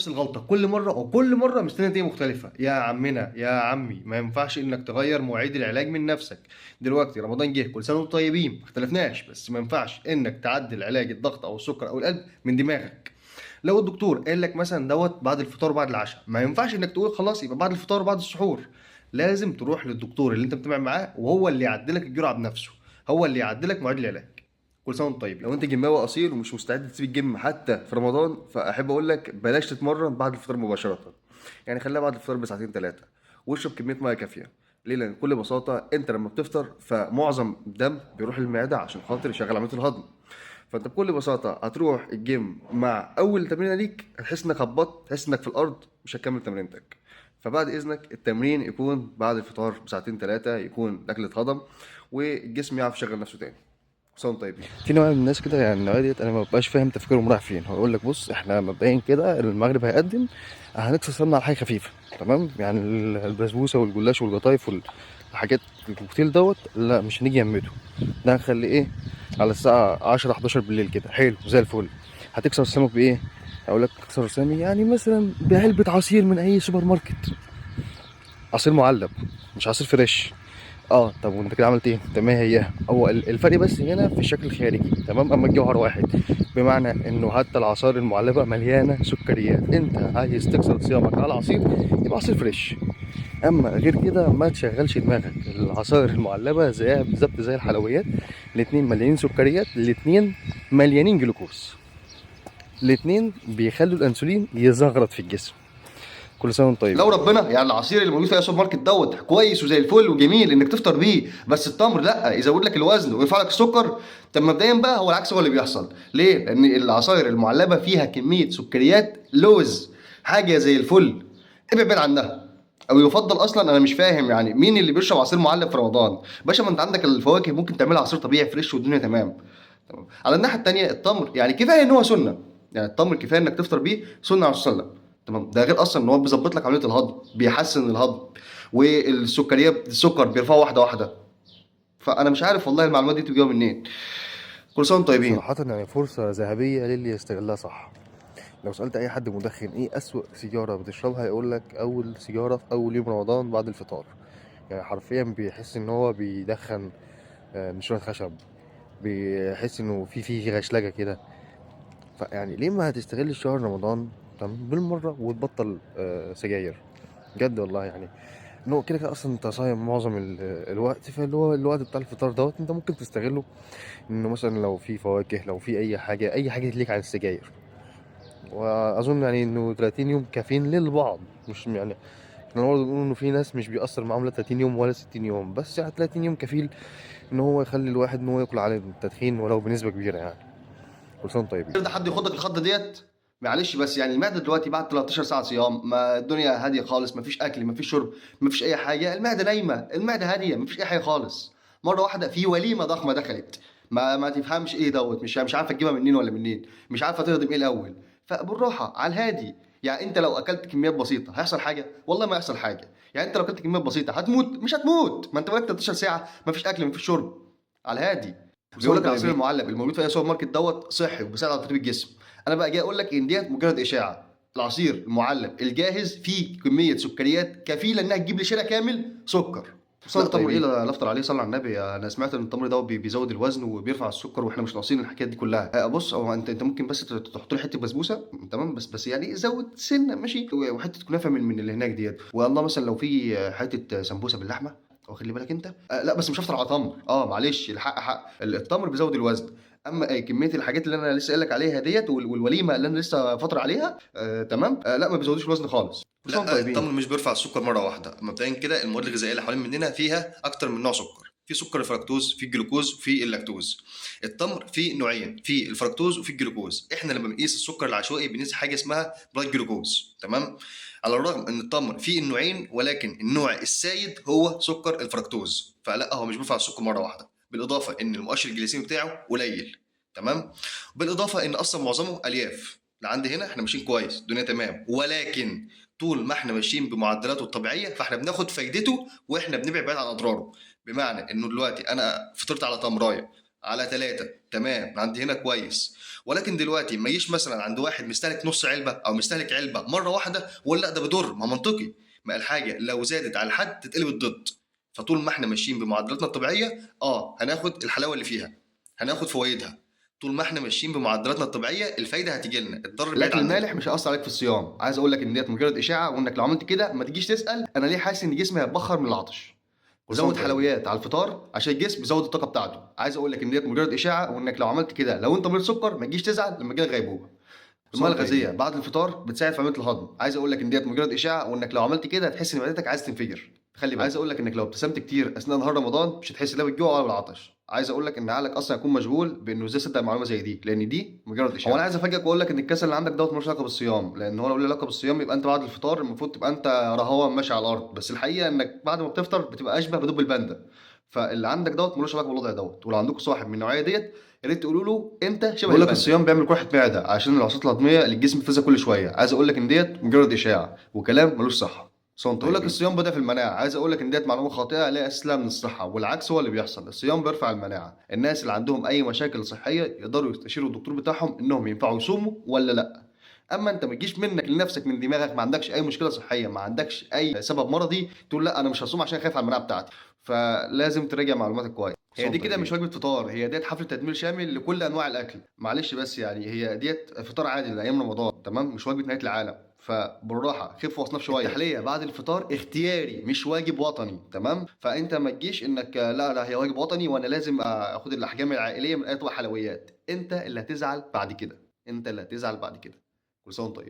نفس الغلطة كل مرة، وكل مرة مستني نتيجة مختلفة. يا عمنا يا عمي، ما ينفعش انك تغير مواعيد العلاج من نفسك. دلوقتي رمضان جه، كل سنة وانتم طيبين، ما اختلفناش، بس ما ينفعش انك تعدل علاج الضغط او السكر او القلب من دماغك. لو الدكتور قال لك مثلا دوت بعد الفطار وبعد العشاء، ما ينفعش انك تقول خلاص يبقى بعد الفطار وبعد السحور. لازم تروح للدكتور اللي انت متابع معاه، وهو اللي يعدلك الجرعة بنفسه، هو اللي يعدلك مواعيد العلاج. كل سنه وانت طيب. لو انت جيماوي اصيل ومش مستعد تسيب الجيم حتى في رمضان، فاحب اقول لك بلاش تتمرن بعد الفطار مباشره. يعني خليها بعد الفطار بساعتين ثلاثه، واشرب كميه ميه كافيه. ليه؟ لان بكل بساطه انت لما بتفطر فمعظم الدم بيروح للمعده عشان خاطر يشغل عمليه الهضم. فانت بكل بساطه هتروح الجيم مع اول تمرينه ليك هتحس انك هبطت، تحس انك في الارض، مش هتكمل تمرينتك. فبعد اذنك التمرين يكون بعد الفطار بساعتين ثلاثه، يكون الاكل اتهضم والجسم يعرف يشغل نفسه تاني. سنة طيبين. في نوع من الناس كده، يعني النوعية ديت انا ما ببقاش فاهم تفكيرهم رايح فين. هو يقول لك بص احنا مبدئيا كده المغرب هيقدم، هنكسر سمنة على حاجه خفيفه، تمام؟ يعني البسبوسه والجلاش والقطايف والحاجات الكوكتيل دوت لا مش هنيجي يمته. ده هنخلي ايه على الساعه 10 11 بالليل كده، حلو زي الفل. هتكسر السمك بايه؟ هقول لك تكسر السمك يعني مثلا بعلبه عصير من اي سوبر ماركت، عصير معلب مش عصير فريش. اه طب وانت كده عملت ايه؟ تمام، هي هو الفرق بس هنا في الشكل الخارجي، تمام، اما الجوهر واحد. بمعنى انه حتى العصائر المعلبه مليانه سكريات، انت عايز تكسر صيامك على عصير يبقى عصير فريش. اما غير كده ما تشغلش دماغك، العصائر المعلبه زيها بالظبط زي الحلويات، الاتنين مليانين سكريات، الاتنين مليانين جلوكوز، الاتنين بيخلوا الانسولين يزغرط في الجسم. كل سنه وانت طيب. لو ربنا يعني العصير اللي موجود في اي سوبر ماركت دوت كويس وزي الفل وجميل انك تفطر بيه، بس التمر لا يزود لك الوزن ويرفع لك السكر. طب مبدئيا بقى هو العكس هو اللي بيحصل. ليه؟ لان العصاير المعلبه فيها كميه سكريات لوز، حاجه زي الفل، ابعد عنها. او يفضل اصلا، انا مش فاهم يعني مين اللي بيشرب عصير معلب في رمضان؟ باشا ما انت عندك الفواكه ممكن تعملها عصير طبيعي فريش والدنيا تمام. تمام. على الناحيه التانيه التمر يعني كفايه ان هو سنه، يعني التمر كفايه انك تفطر بيه سنه على الرسول صلى الله عليه وسلم. تمام. ده غير اصلا ان هو بيظبط لك عمليه الهضم، بيحسن الهضم، والسكريات السكر بيرفعه واحده واحده. فانا مش عارف والله المعلومات دي بتجيبها منين. كل سنه وانتم طيبين. صراحة يعني فرصة ذهبية للي يستغلها صح. لو سألت أي حد مدخن إيه أسوأ سيجارة بتشربها، يقول لك أول سيجارة في أول يوم رمضان بعد الفطار. يعني حرفيا بيحس إن هو بيدخن نشوية خشب، بيحس إنه في غشلجة كده. فيعني ليه ما هتستغل شهر رمضان تمام بالمرة وتبطل سجاير؟ بجد والله يعني انه كده كده اصلا انت صايم معظم الوقت، فاللي هو الوقت بتاع الفطار دوت انت ممكن تستغله انه مثلا لو في فواكه، لو في اي حاجه تليك عن السجاير. واظن يعني انه 30 يوم كافيين للبعض، مش يعني احنا برضه بنقول انه في ناس مش بيأثر معاهم لا 30 يوم ولا 60 يوم، بس يعني 30 يوم كفيل ان هو يخلي الواحد ان هو ياكل على التدخين ولو بنسبه كبيره يعني. كل سنه وانتم طيبين. يرضى حد ياخدك الخضه ديت؟ معلش بس يعني المعده دلوقتي بعد 13 ساعه صيام، ما الدنيا هاديه خالص، ما فيش اكل، ما فيش شرب، ما فيش اي حاجه، المعده نايمه، المعده هاديه، ما فيش اي حاجه خالص. مره واحده في وليمه ضخمه دخلت، ما تفهمش ايه دوت، مش عارفه تجيبها منين ولا منين، مش عارفه تهضم ايه الاول. فبالراحه على الهادي. يعني انت لو اكلت كميات بسيطه هيحصل حاجه؟ والله ما هيحصل حاجه. يعني انت لو اكلت كميات بسيطه هتموت؟ مش هتموت، ما انت بقالك 13 ساعه ما فيش اكل ما فيش شرب. على الهادي. بيقول لك العصير المعلب الموجود في اي سوبر ماركت دوت صحي وبيساعد على ترطيب الجسم. انا بقى جاي اقول لك ان ديت مجرد اشاعه. العصير المعلب الجاهز فيه كميه سكريات كفيله انها تجيب لي شيله كامل سكر. صلى التمر ايه لا افطر عليه؟ صلى على النبي. انا سمعت ان التمر ده بيزود الوزن وبيرفع السكر، واحنا مش ناقصين الحكايات دي كلها. بص هو انت ممكن بس تحط له حته بسبوسه، تمام، بس يعني زود سنه ماشي، وحته كنافه من اللي هناك ديت، والله مثلا لو في حته سمبوسه باللحمه، واخد لي بالك انت؟ لا بس مش هفطر على تمر، معلش الحق حق، التمر بيزود الوزن. اما كميه الحاجات اللي انا لسه قايل لك عليها ديت والوليمه اللي انا لسه فاطر عليها، تمام، لا ما بيزودوش الوزن خالص. لا التمر مش بيرفع السكر مره واحده. مبدئيا كده المواد الغذائيه اللي حوالين مننا فيها اكتر من نوع سكر. في سكر الفركتوز، في الجلوكوز، في اللاكتوز. التمر فيه نوعين، في الفركتوز وفي الجلوكوز. احنا لما بنقيس السكر العشوائي بنقيس حاجه اسمها بلاد جلوكوز، تمام. على الرغم ان التمر فيه النوعين، ولكن النوع السائد هو سكر الفركتوز، فلا هو مش بيرفع السكر مره واحده. بالاضافه ان المؤشر الجليسيمي بتاعه قليل، تمام. بالاضافه ان اصلا معظمه الياف. لعند هنا احنا ماشيين كويس، الدنيا تمام، ولكن طول ما احنا ماشيين بمعدلاته الطبيعيه فاحنا بناخد فايدته واحنا بنبعد بعيد عن اضراره. بمعنى انه دلوقتي انا فطرت على تمرايه، على 3 تمام، عندي هنا كويس. ولكن دلوقتي ما يجيش مثلا عند واحد مستهلك نص علبه او مستهلك علبه مره واحده ولا لا ده بيضر، ما منطقي، ما الحاجه لو زادت على الحد تتقلب الضد. فطول ما احنا ماشيين بمعدلاتنا الطبيعيه هناخد الحلاوه اللي فيها، هناخد فوائدها. طول ما احنا ماشيين بمعدلاتنا الطبيعيه الفايده هتيجي لنا، الضرر بعيد الاكل عننا. المالح مش هيأثر عليك في الصيام. عايز اقول لك ان ديت مجرد اشاعه، وانك لو عملت كده ما تجيش تسال انا ليه حاسس ان جسمي هيتبخر من العطش. وزود طيب. حلويات على الفطار عشان الجسم يزود الطاقه بتاعته. عايز اقول لك ان ديت مجرد اشاعه، وانك لو عملت كده لو انت مريض سكر ما تجيش تزعل لما تجيلك غيبوبه. الميه الغازيه بعد الفطار بتساعد في عمليه الهضم. عايز اقول لك ان ديت مجرد اشاعه، وانك لو عملت كده هتحس ان معدتك عايز تنفجر. خلي بالك. عايز اقول لك انك لو ابتسمت كتير اثناء نهار رمضان مش هتحس لا بالجوع ولا بالعطش. عايز اقول لك ان عقلك اصلا هيكون مشغول بانه ازاي صدق معلومه زي دي، لان دي مجرد اشاعه. هو انا عايز افاجئك واقول لك ان الكسل اللي عندك دوت ملوش علاقه بالصيام، لان هو لو له علاقه بالصيام يبقى انت بعد الفطار المفروض تبقى انت رهوه ماشي على الارض، بس الحقيقه انك بعد ما بتفطر بتبقى اشبه بدب الباندا. فاللي عندك دوت ملوش علاقه بالوضع دوت. ولو عندكم صاحب من النوعيه ديت يا ريت تقولوا له انت شبه بقول لك الباندا. الصيام بيعمل قرحه معده عشان العصات الهضميه اللي الجسم بيفرزها كل شويه. عايز اقول لك ان ديت مجرد اشاعه وكلام ملوش صحه. بقول لك الصيام بدأ في المناعه. عايز اقول لك ان ديت معلومه خاطئه لا اساس لها من الصحه، والعكس هو اللي بيحصل. الصيام بيرفع المناعه. الناس اللي عندهم اي مشاكل صحيه يقدروا يستشيروا الدكتور بتاعهم انهم ينفعوا يصوموا ولا لا. اما انت ما تجيش منك لنفسك من دماغك ما عندكش اي مشكله صحيه، ما عندكش اي سبب مرضي، تقول لا انا مش هصوم عشان خايف على المناعه بتاعتي. فلازم تراجع معلوماتك كويس. هي دي كده مش وجبه فطار، هي ديت حفله تدمير شامل لكل انواع الاكل. معلش بس يعني هي ديت فطار عادي لايام رمضان تمام، مش وجبه نهايه العالم. فبالراحه خف واصناف شويه. التحليه بعد الفطار اختياري مش واجب وطني تمام. فانت ما تجيش انك لا هي واجب وطني وانا لازم اخد الاحجام العائليه من اي طبق حلويات. انت اللي هتزعل بعد كده، انت اللي هتزعل بعد كده. كل سنه وانت طيب.